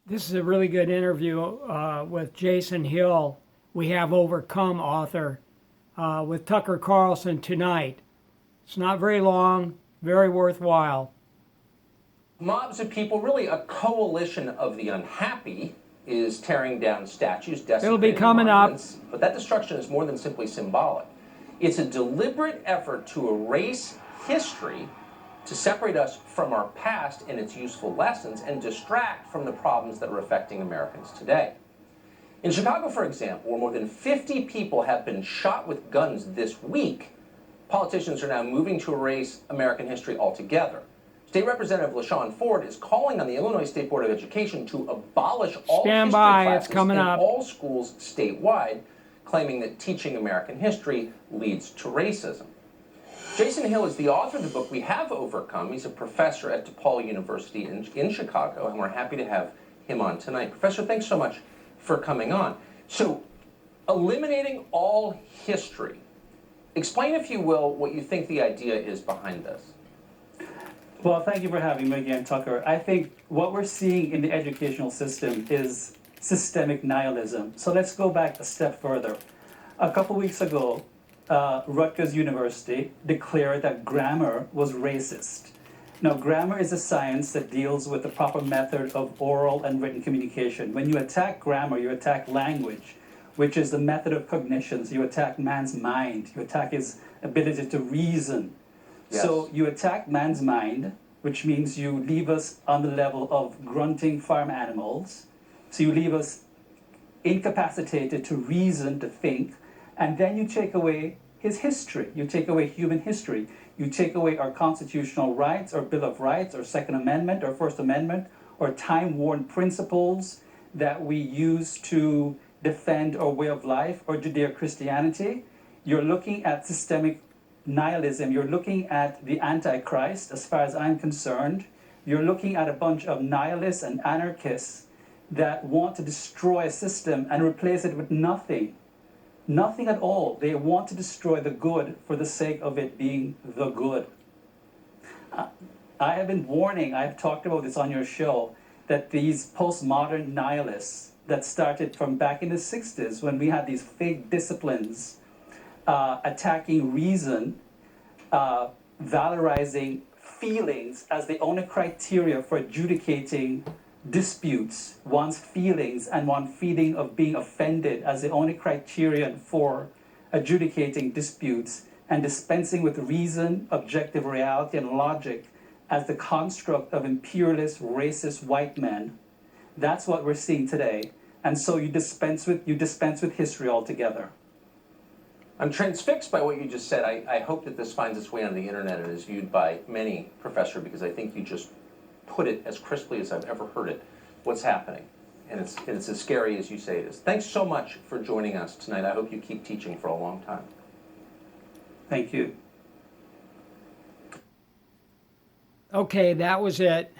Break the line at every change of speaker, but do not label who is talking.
This is a really good interview with Jason Hill. We have Overcome author with Tucker Carlson tonight. It's not very long, very worthwhile.
Mobs of people, really a coalition of the unhappy, is tearing down statues,
It'll be
desecrating
coming up.
monuments. But that destruction is more than simply symbolic. It's a deliberate effort to erase history, to separate us from our past and its useful lessons, and distract from the problems that are affecting Americans today. In Chicago, for example, where more than 50 people have been shot with guns this week, politicians are now moving to erase American history altogether. State Representative LaShawn Ford is calling on the Illinois State Board of Education to abolish all
Stand
history
by,
classes
it's coming
in
up.
all schools statewide, claiming that teaching American history leads to racism. Jason Hill is the author of the book We Have Overcome. He's a professor at DePaul University in Chicago, and we're happy to have him on tonight. Professor, thanks so much for coming on. So, eliminating all history. Explain, if you will, what you think the idea is behind this.
Well, thank you for having me again, Tucker. I think what we're seeing in the educational system is systemic nihilism. So let's go back a step further. A couple weeks ago, Rutgers University declared that grammar was racist. Now, grammar is a science that deals with the proper method of oral and written communication. When you attack grammar, you attack language, which is the method of cognition. So you attack man's mind, you attack his ability to reason.
Yes.
So you attack man's mind, which means you leave us on the level of grunting farm animals. So you leave us incapacitated to reason, to think, and then you take away his history. You take away human history. You take away our constitutional rights, our Bill of Rights, our Second Amendment, our First Amendment, or time-worn principles that we use to defend our way of life or Judeo-Christianity. You're looking at systemic nihilism. You're looking at the Antichrist, as far as I'm concerned. You're looking at a bunch of nihilists and anarchists that want to destroy a system and replace it with nothing. Nothing at all. They want to destroy the good for the sake of it being the good. I have been warning, I've talked about this on your show, that these postmodern nihilists that started from back in the 60s when we had these fake disciplines attacking reason, valorizing feelings as the only criteria for adjudicating disputes, one's feelings and one feeling of being offended as the only criterion for adjudicating disputes, and dispensing with reason, objective reality, and logic as the construct of imperialist, racist white men. That's what we're seeing today. And so you dispense with history altogether.
I'm transfixed by what you just said. I hope that this finds its way on the internet and is viewed by many, Professor, because I think you just put it as crisply as I've ever heard it, what's happening. And it's as scary as you say it is. Thanks so much for joining us tonight. I hope you keep teaching for a long time.
Thank you.
Okay, that was it.